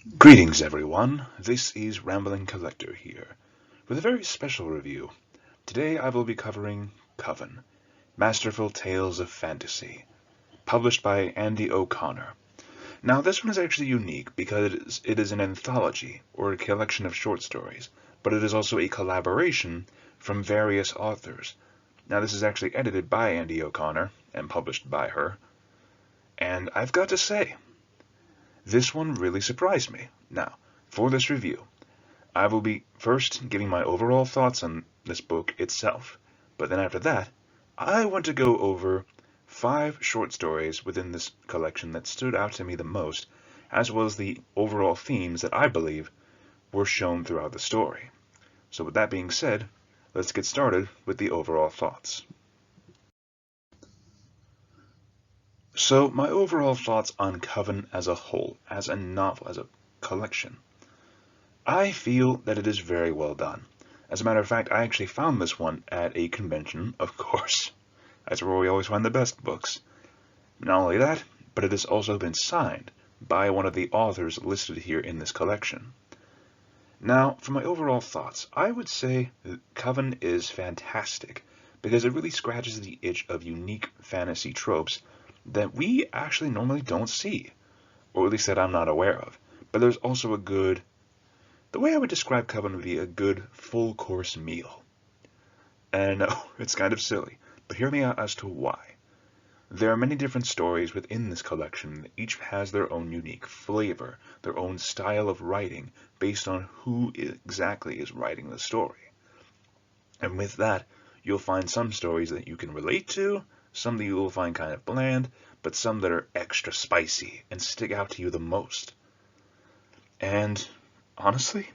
Greetings, everyone. This is Rambling Collector here, with a very special review. Today I will be covering Coven, Masterful Tales of Fantasy, published by Andi O'Connor. Now, this one is actually unique because it is an anthology, or a collection of short stories, but it is also a collaboration from various authors. Now, this is actually edited by Andi O'Connor and published by her, and I've got to say, this one really surprised me. Now, for this review, I will be first giving my overall thoughts on this book itself, but then after that, I want to go over 5 short stories within this collection that stood out to me the most, as well as the overall themes that I believe were shown throughout the story. So with that being said, let's get started with the overall thoughts. So my overall thoughts on Coven as a whole, as a novel, as a collection. I feel that it is very well done. As a matter of fact, I actually found this one at a convention, of course. That's where we always find the best books. Not only that, but it has also been signed by one of the authors listed here in this collection. Now, for my overall thoughts, I would say that Coven is fantastic because it really scratches the itch of unique fantasy tropes that we actually normally don't see, or at least that I'm not aware of. But there's also the way I would describe Coven would be a good full course meal. And I know, it's kind of silly, but hear me out as to why. There are many different stories within this collection that each has their own unique flavor, their own style of writing, based on who exactly is writing the story. And with that, you'll find some stories that you can relate to, some that you will find kind of bland, but some that are extra spicy and stick out to you the most. And honestly,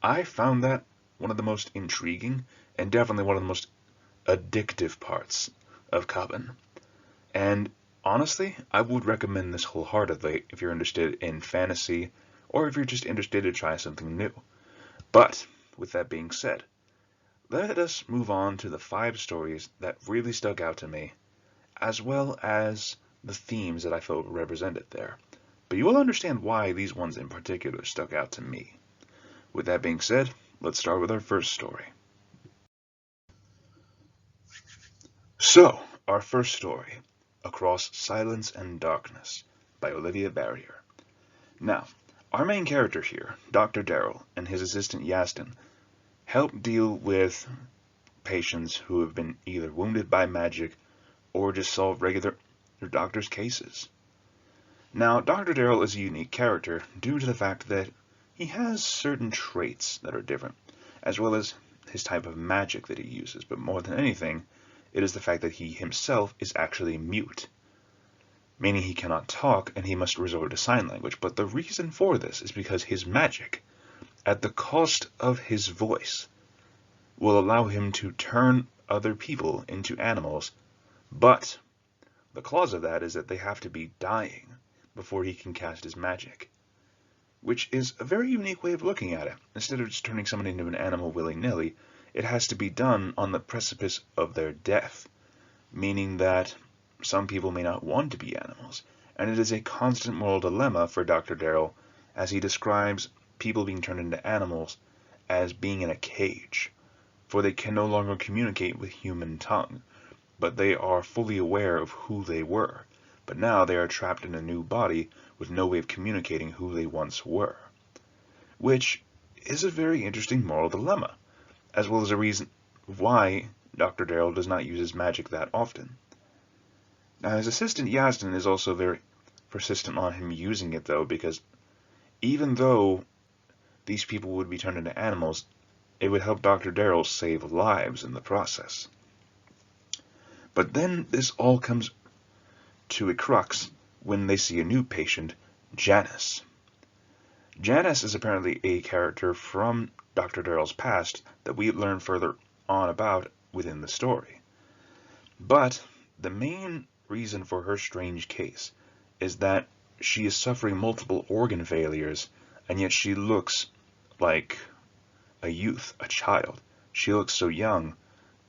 I found that one of the most intriguing and definitely one of the most addictive parts of Coven. And honestly, I would recommend this wholeheartedly if you're interested in fantasy or if you're just interested to try something new. But with that being said, let us move on to the 5 stories that really stuck out to me, as well as the themes that I felt were represented there. But you will understand why these ones in particular stuck out to me. With that being said, let's start with our first story. So, our first story, Across Silence and Darkness, by Olivia Barrier. Now, our main character here, Dr. Darrell, and his assistant Yastin, help deal with patients who have been either wounded by magic or just solve regular doctor's cases. Now, Dr. Darrell is a unique character due to the fact that he has certain traits that are different, as well as his type of magic that he uses, but more than anything, it is the fact that he himself is actually mute, meaning he cannot talk and he must resort to sign language. But the reason for this is because his magic, at the cost of his voice, will allow him to turn other people into animals, but the clause of that is that they have to be dying before he can cast his magic, which is a very unique way of looking at it. Instead of just turning someone into an animal willy-nilly, it has to be done on the precipice of their death, meaning that some people may not want to be animals, and it is a constant moral dilemma for Dr. Darrell as he describes people being turned into animals as being in a cage, for they can no longer communicate with human tongue, but they are fully aware of who they were. But now they are trapped in a new body with no way of communicating who they once were, which is a very interesting moral dilemma, as well as a reason why Dr. Darrell does not use his magic that often. Now, his assistant Yasmin is also very persistent on him using it, though, because even though these people would be turned into animals, it would help Dr. Darrell save lives in the process. But then this all comes to a crux when they see a new patient, Janice. Janice is apparently a character from Dr. Darrell's past that we learn further on about within the story. But the main reason for her strange case is that she is suffering multiple organ failures, and yet she looks like a youth, a child. She looks so young,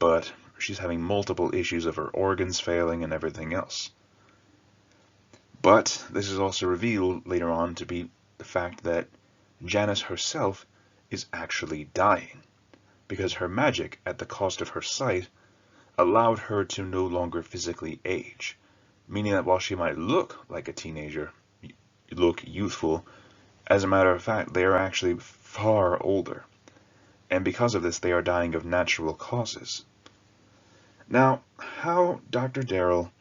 but she's having multiple issues of her organs failing and everything else. But this is also revealed later on to be the fact that Janice herself is actually dying, because her magic, at the cost of her sight, allowed her to no longer physically age, meaning that while she might look like a teenager, look youthful, as a matter of fact, they are actually far older, and because of this, they are dying of natural causes. Now, how Dr. Darrell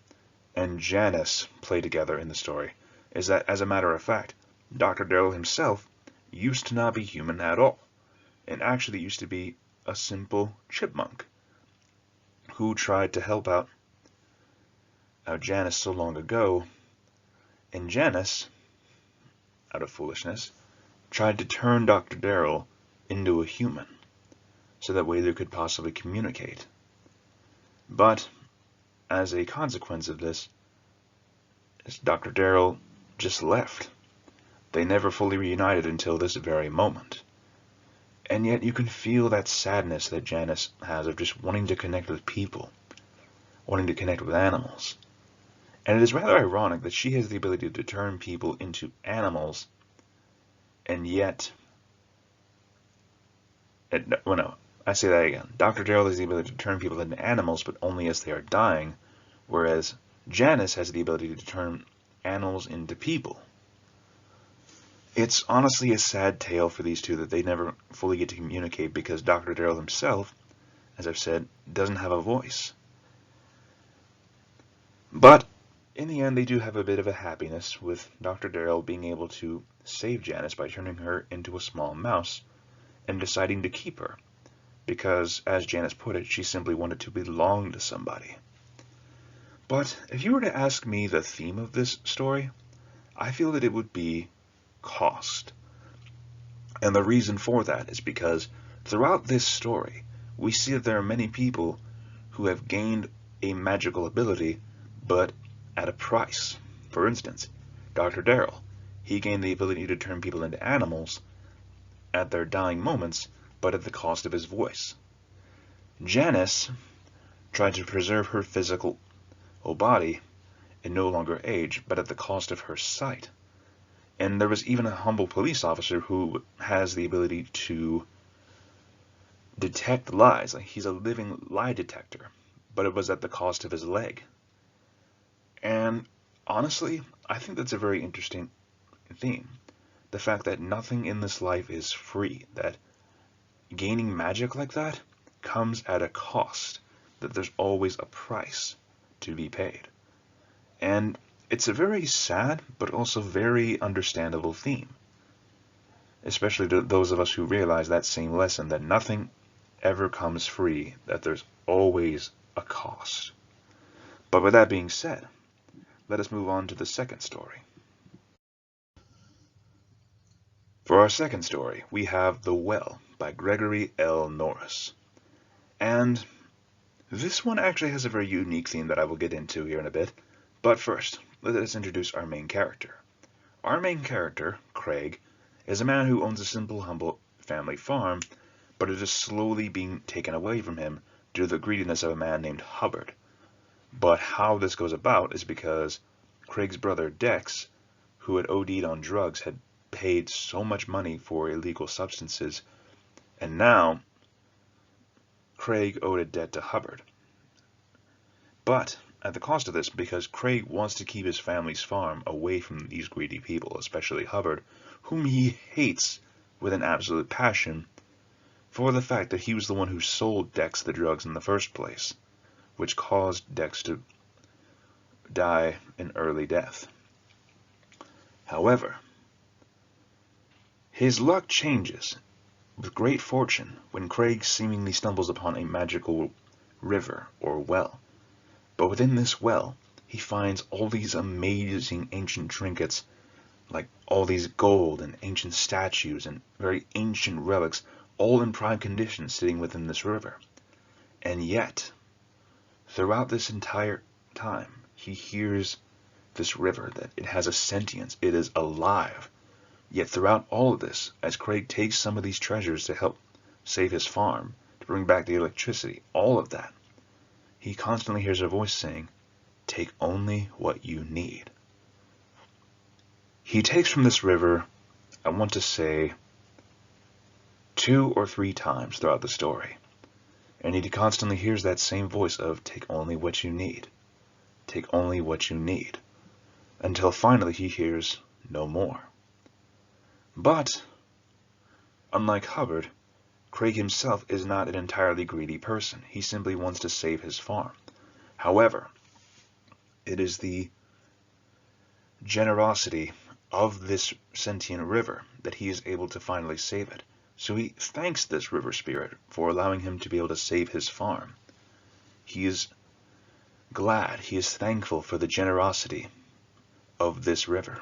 and Janice play together in the story is that, as a matter of fact, Dr. Darrell himself used to not be human at all, and actually used to be a simple chipmunk who tried to help out Janice so long ago, and Janice, out of foolishness, tried to turn Dr. Darrell into a human, so that way they could possibly communicate. But, as a consequence of this, Dr. Darrell just left. They never fully reunited until this very moment. And yet you can feel that sadness that Janice has of just wanting to connect with people, wanting to connect with animals. And it is rather ironic that she has the ability to turn people into animals, and yet... Well, no, I say that again. Dr. Darrell has the ability to turn people into animals, but only as they are dying, whereas Janice has the ability to turn animals into people. It's honestly a sad tale for these two that they never fully get to communicate because Dr. Darrell himself, as I've said, doesn't have a voice. But in the end, they do have a bit of a happiness with Dr. Darrell being able to save Janice by turning her into a small mouse and deciding to keep her because, as Janice put it, she simply wanted to belong to somebody. But if you were to ask me the theme of this story, I feel that it would be cost. And the reason for that is because throughout this story, we see that there are many people who have gained a magical ability, but at a price. For instance, Dr. Darrell, he gained the ability to turn people into animals at their dying moments, but at the cost of his voice. Janice tried to preserve her physical body and no longer age, but at the cost of her sight. And there was even a humble police officer who has the ability to detect lies. Like, he's a living lie detector, but it was at the cost of his leg. And honestly, I think that's a very interesting theme. The fact that nothing in this life is free, that gaining magic like that comes at a cost, that there's always a price to be paid. And it's a very sad, but also very understandable theme, especially to those of us who realize that same lesson, that nothing ever comes free, that there's always a cost. But with that being said, let us move on to the second story. For our second story, we have The Well by Gregory L. Norris. And this one actually has a very unique theme that I will get into here in a bit. But first, let us introduce our main character. Our main character, Craig, is a man who owns a simple, humble family farm, but it is slowly being taken away from him due to the greediness of a man named Hubbard. But how this goes about is because Craig's brother Dex, who had OD'd on drugs, had paid so much money for illegal substances, and now Craig owed a debt to Hubbard. But at the cost of this, because Craig wants to keep his family's farm away from these greedy people, especially Hubbard, whom he hates with an absolute passion for the fact that he was the one who sold Dex the drugs in the first place, which caused Dex to die an early death. However, his luck changes with great fortune when Craig seemingly stumbles upon a magical river or well. But within this well, he finds all these amazing ancient trinkets, like all these gold and ancient statues and very ancient relics, all in prime condition sitting within this river. And yet, throughout this entire time, he hears this river, that it has a sentience, it is alive. Yet throughout all of this, as Craig takes some of these treasures to help save his farm, to bring back the electricity, all of that, he constantly hears a voice saying, "Take only what you need." He takes from this river, I want to say, 2 or 3 times throughout the story. And he constantly hears that same voice of, take only what you need. Take only what you need. Until finally he hears no more. But, unlike Hubbard, Craig himself is not an entirely greedy person. He simply wants to save his farm. However, it is the generosity of this sentient river that he is able to finally save it. So he thanks this river spirit for allowing him to be able to save his farm. He is glad, he is thankful for the generosity of this river.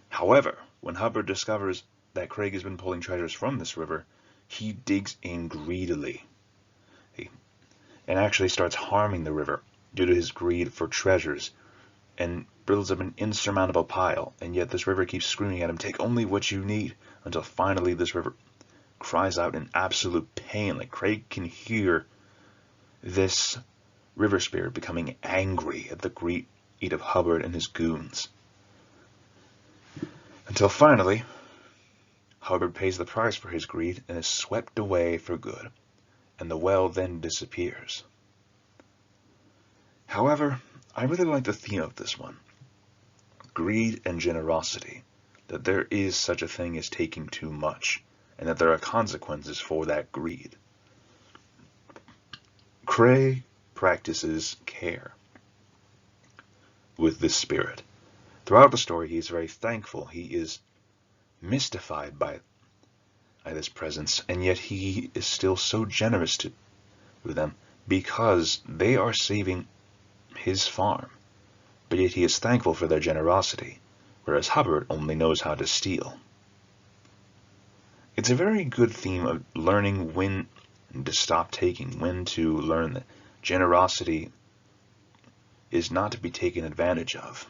However, when Hubbard discovers that Craig has been pulling treasures from this river, he digs in greedily and actually starts harming the river due to his greed for treasures and builds up an insurmountable pile, and yet this river keeps screaming at him, take only what you need, until finally this river cries out in absolute pain. Like Craig can hear this river spirit becoming angry at the greed of Hubbard and his goons. Until finally, Hubbard pays the price for his greed and is swept away for good, and the well then disappears. However, I really like the theme of this one. Greed and generosity. That there is such a thing as taking too much, and that there are consequences for that greed. Craig practices care with this spirit. Throughout the story, he is very thankful. He is mystified by this presence, and yet he is still so generous with them because they are saving his farm. But yet he is thankful for their generosity, whereas Hubbard only knows how to steal. It's a very good theme of learning when to stop taking, when to learn that generosity is not to be taken advantage of,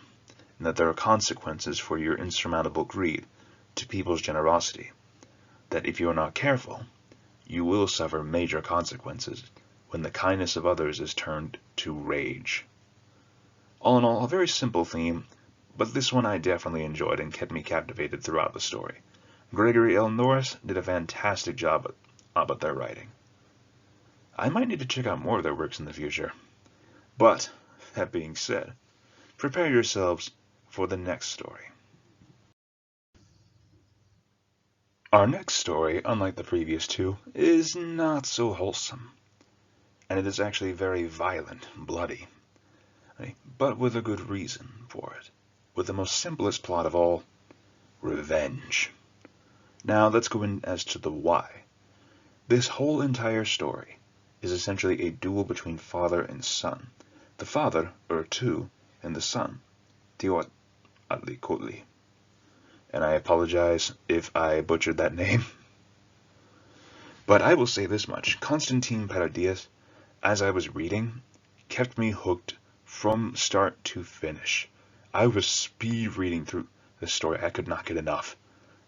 and that there are consequences for your insurmountable greed to people's generosity, that if you are not careful, you will suffer major consequences when the kindness of others is turned to rage. All in all, a very simple theme, but this one I definitely enjoyed and kept me captivated throughout the story. Gregory L. Norris did a fantastic job about their writing. I might need to check out more of their works in the future. But, that being said, prepare yourselves for the next story. Our next story, unlike the previous two, is not so wholesome. And it is actually very violent, bloody. But with a good reason for it. With the most simplest plot of all, revenge. Now let's go in as to the why. This whole entire story is essentially a duel between father and son. The father, Urtu, and the son, Teotihuacli. And I apologize if I butchered that name. But I will say this much. Constantine Paradies, as I was reading, kept me hooked from start to finish. I was speed reading through this story. I could not get enough.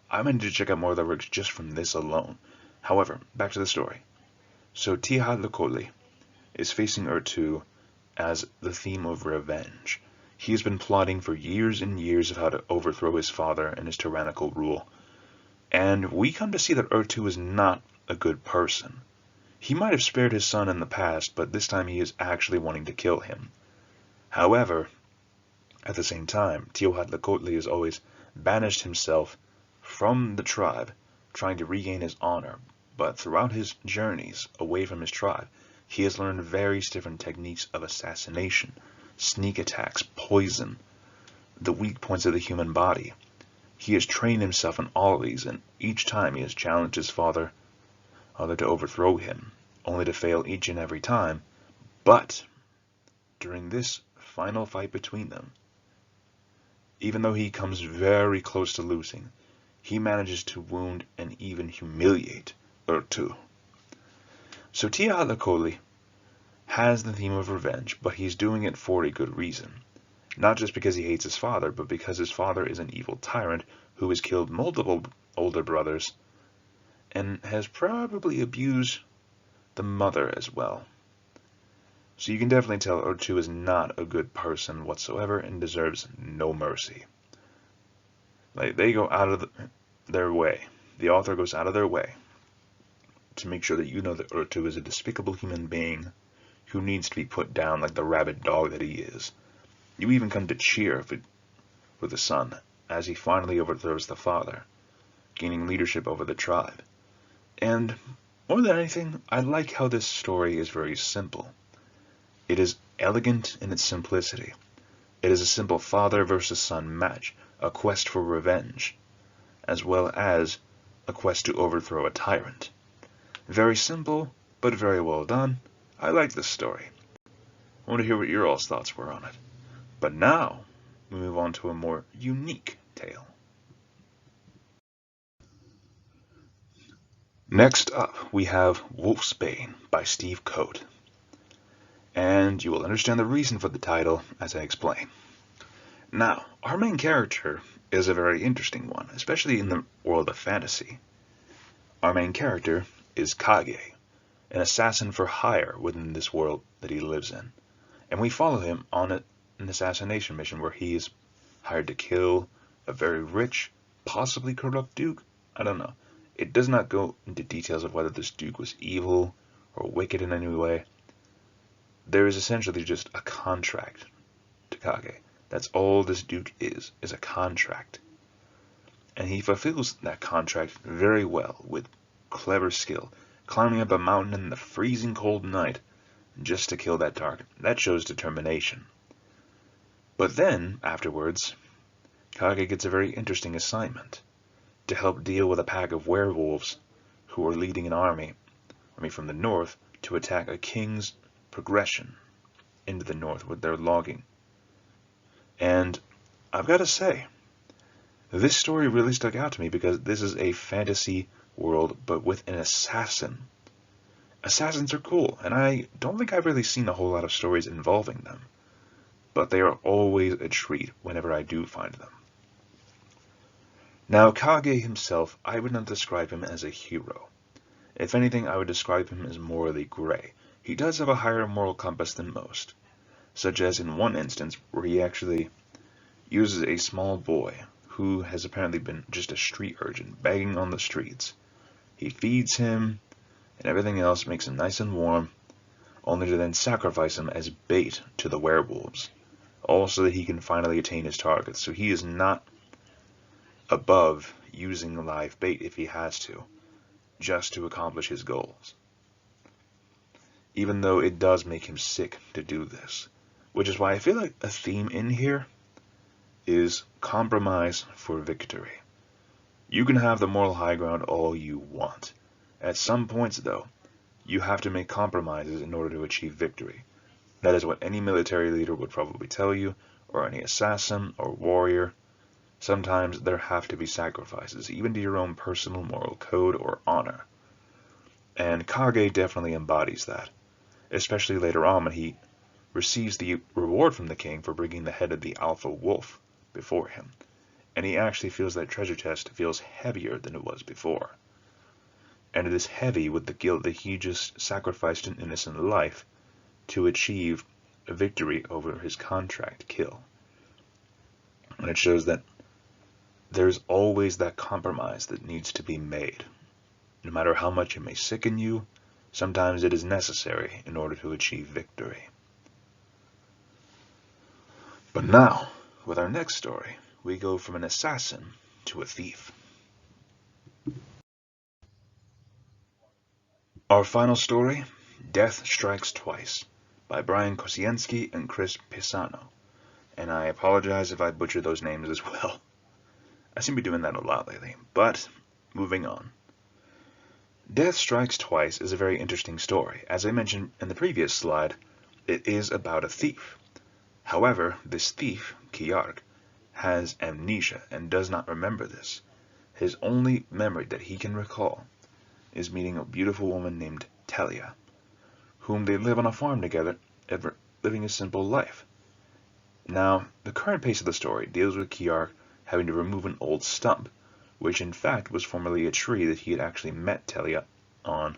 I meant to check out more of their works just from this alone. However, back to the story. So Teotihuacli is facing Urtu as the theme of revenge. He has been plotting for years and years of how to overthrow his father and his tyrannical rule. And we come to see that Urtu is not a good person. He might have spared his son in the past, but this time he is actually wanting to kill him. However, at the same time, Teotihuacli has always banished himself from the tribe, trying to regain his honor. But throughout his journeys away from his tribe, he has learned various different techniques of assassination, sneak attacks, poison, the weak points of the human body. He has trained himself in all of these, and each time he has challenged his father to overthrow him, only to fail each and every time. But during this final fight between them, even though he comes very close to losing, he manages to wound and even humiliate Urtu. So Teotihuacli has the theme of revenge, but he's doing it for a good reason. Not just because he hates his father, but because his father is an evil tyrant who has killed multiple older brothers and has probably abused the mother as well. So you can definitely tell Urtu is not a good person whatsoever and deserves no mercy. Like, they go out of their way. The author goes out of their way to make sure that you know that Urtu is a despicable human being who needs to be put down like the rabid dog that he is. You even come to cheer for the son as he finally overthrows the father, gaining leadership over the tribe. And more than anything, I like how this story is very simple. It is elegant in its simplicity. It is a simple father versus son match, a quest for revenge, as well as a quest to overthrow a tyrant. Very simple, but very well done. I like this story. I want to hear what your all's thoughts were on it. But now, we move on to a more unique tale. Next up, we have Wolf's Bane by Steve Coate. And you will understand the reason for the title as I explain. Now, our main character is a very interesting one, especially in the world of fantasy. Our main character is Kage, an assassin for hire within this world that he lives in. And we follow him on an assassination mission where he is hired to kill a very rich, possibly corrupt duke. I don't know. It does not go into details of whether this duke was evil or wicked in any way. There is essentially just a contract to Kage. That's all this duke is a contract. And he fulfills that contract very well with clever skill, climbing up a mountain in the freezing cold night just to kill that target. That shows determination. But then, afterwards, Kage gets a very interesting assignment to help deal with a pack of werewolves who are leading an army from the north to attack a king's progression into the north with their logging. And I've got to say, this story really stuck out to me because this is a fantasy world, but with an assassin. Assassins are cool, and I don't think I've really seen a whole lot of stories involving them, but they are always a treat whenever I do find them. Now, Kage himself, I would not describe him as a hero. If anything, I would describe him as morally gray. He does have a higher moral compass than most, such as in one instance where he actually uses a small boy who has apparently been just a street urchin begging on the streets. He feeds him and everything else, makes him nice and warm, only to then sacrifice him as bait to the werewolves, all so that he can finally attain his target. So he is not above using live bait if he has to, just to accomplish his goals. Even though it does make him sick to do this, which is why I feel like a theme in here is compromise for victory. You can have the moral high ground all you want. At some points, though, you have to make compromises in order to achieve victory. That is what any military leader would probably tell you, or any assassin or warrior. Sometimes there have to be sacrifices, even to your own personal moral code or honor. And Kage definitely embodies that, especially later on when he receives the reward from the king for bringing the head of the alpha wolf before him. And he actually feels that treasure chest feels heavier than it was before. And it is heavy with the guilt that he just sacrificed an innocent life to achieve a victory over his contract kill. And it shows that there's always that compromise that needs to be made. No matter how much it may sicken you, sometimes it is necessary in order to achieve victory. But now, with our next story, we go from an assassin to a thief. Our final story, Death Strikes Twice, by Brian Kosienski and Chris Pisano. And I apologize if I butcher those names as well. I seem to be doing that a lot lately, but moving on. Death Strikes Twice is a very interesting story. As I mentioned in the previous slide, it is about a thief. However, this thief, Kiark, has amnesia and does not remember this. His only memory that he can recall is meeting a beautiful woman named Talia, whom they live on a farm together, living a simple life. Now, the current pace of the story deals with Kiark having to remove an old stump, which in fact was formerly a tree that he had actually met Talia on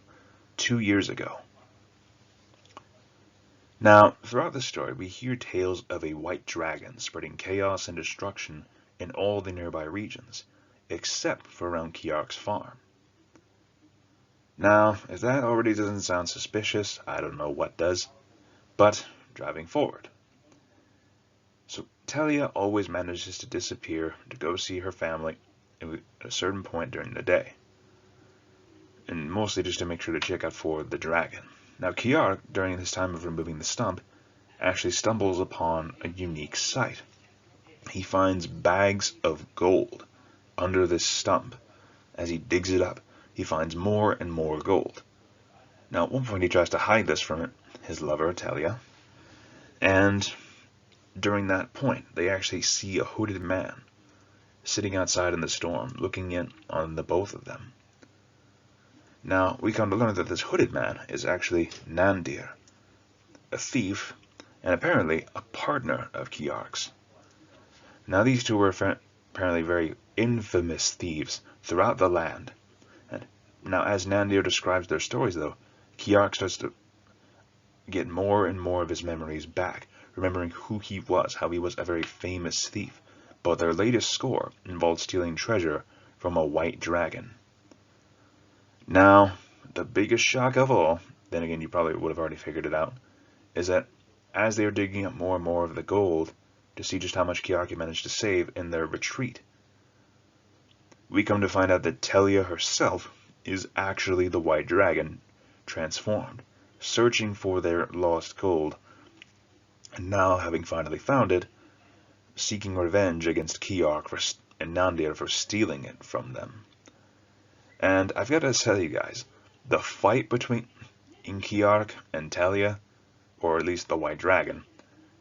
2 years ago. Now, throughout the story, we hear tales of a white dragon spreading chaos and destruction in all the nearby regions, except for around Kiark's farm. Now, if that already doesn't sound suspicious, I don't know what does. But, driving forward. So, Talia always manages to disappear to go see her family at a certain point during the day. And mostly just to make sure to check out for the dragon. Now, Kiark, during his time of removing the stump, actually stumbles upon a unique sight. He finds bags of gold under this stump. As he digs it up, he finds more and more gold. Now, at one point, he tries to hide this from his lover, Talia, and during that point, they actually see a hooded man sitting outside in the storm, looking in on the both of them. Now, we come to learn that this hooded man is actually Nandir, a thief, and apparently a partner of Kiark's. Now, these two were apparently very infamous thieves throughout the land. And now, as Nandir describes their stories, though, Kiark starts to get more and more of his memories back, remembering who he was, how he was a very famous thief. But their latest score involved stealing treasure from a white dragon. Now, the biggest shock of all, then again you probably would have already figured it out, is that as they are digging up more and more of the gold to see just how much Kiark managed to save in their retreat, we come to find out that Talia herself is actually the white dragon transformed, searching for their lost gold, and now, having finally found it, seeking revenge against Kiark and Nandir for stealing it from them. And I've got to tell you guys, the fight between Kiark and Talia, or at least the White Dragon,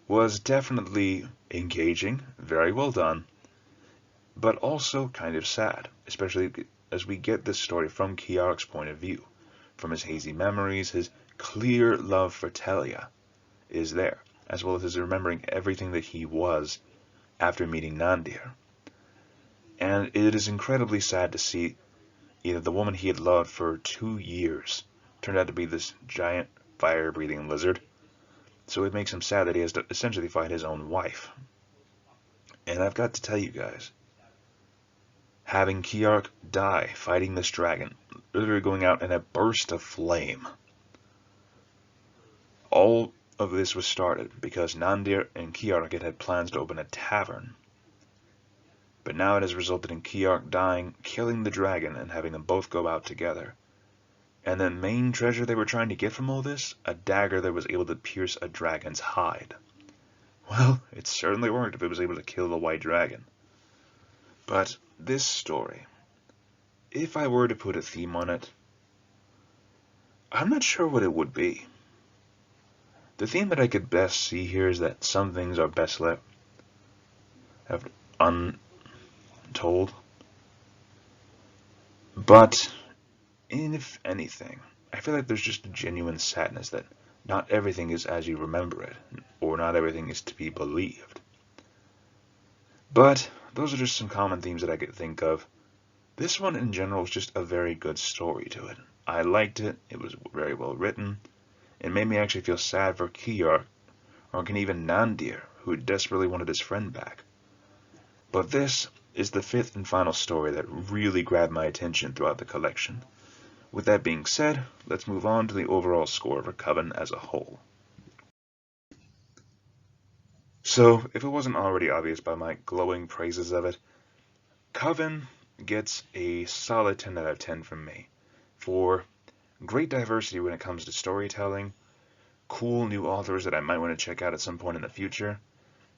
was definitely engaging, very well done, but also kind of sad, especially as we get this story from Kiark's point of view. From his hazy memories, his clear love for Talia is there, as well as his remembering everything that he was after meeting Nandir. And it is incredibly sad to see either the woman he had loved for 2 years turned out to be this giant fire-breathing lizard. So it makes him sad that he has to essentially fight his own wife. And I've got to tell you guys, having Kiark die fighting this dragon, literally going out in a burst of flame, all of this was started because Nandir and Kiark had plans to open a tavern. But now it has resulted in Kiark dying, killing the dragon, and having them both go out together. And the main treasure they were trying to get from all this, a dagger that was able to pierce a dragon's hide. Well, it certainly worked if it was able to kill the white dragon. But this story, if I were to put a theme on it, I'm not sure what it would be. The theme that I could best see here is that some things are best left untold. But, if anything, I feel like there's just a genuine sadness that not everything is as you remember it, or not everything is to be believed. But, those are just some common themes that I could think of. This one in general is just a very good story to it. I liked it, it was very well written. It made me actually feel sad for Kiark, or even Nandir, who desperately wanted his friend back. But this is the 5th and final story that really grabbed my attention throughout the collection. With that being said, let's move on to the overall score for Coven as a whole. So, if it wasn't already obvious by my glowing praises of it, Coven gets a solid 10 out of 10 from me for great diversity when it comes to storytelling, cool new authors that I might want to check out at some point in the future,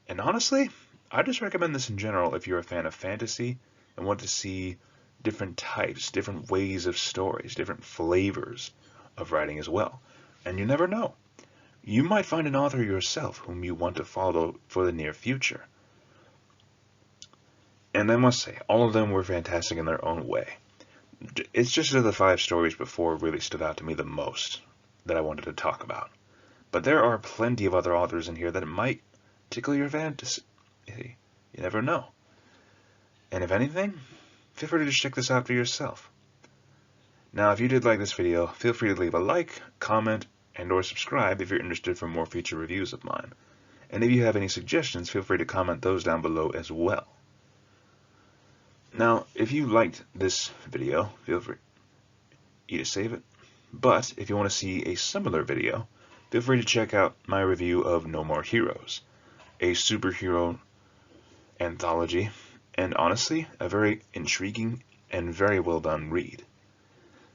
and honestly, I just recommend this in general if you're a fan of fantasy and want to see different types, different ways of stories, different flavors of writing as well. And you never know. You might find an author yourself whom you want to follow for the near future. And I must say, all of them were fantastic in their own way. It's just the 5 stories before really stood out to me the most that I wanted to talk about. But there are plenty of other authors in here that might tickle your fantasy. You never know. And if anything, feel free to just check this out for yourself. Now, if you did like this video, feel free to leave a like, comment, and or subscribe if you're interested for more future reviews of mine. And if you have any suggestions, feel free to comment those down below as well. Now, if you liked this video, feel free to save it, But if you want to see a similar video, feel free to check out my review of No More Heroes, a superhero anthology, and honestly, a very intriguing and very well done read.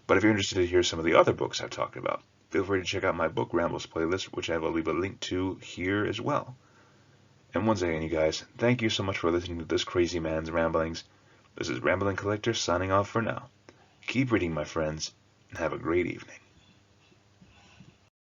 But if you're interested to hear some of the other books I've talked about, feel free to check out my book Rambles playlist, which I will leave a link to here as well. And once again, you guys, thank you so much for listening to this crazy man's ramblings. This is Rambling Collector signing off for now. Keep reading, my friends, and have a great evening.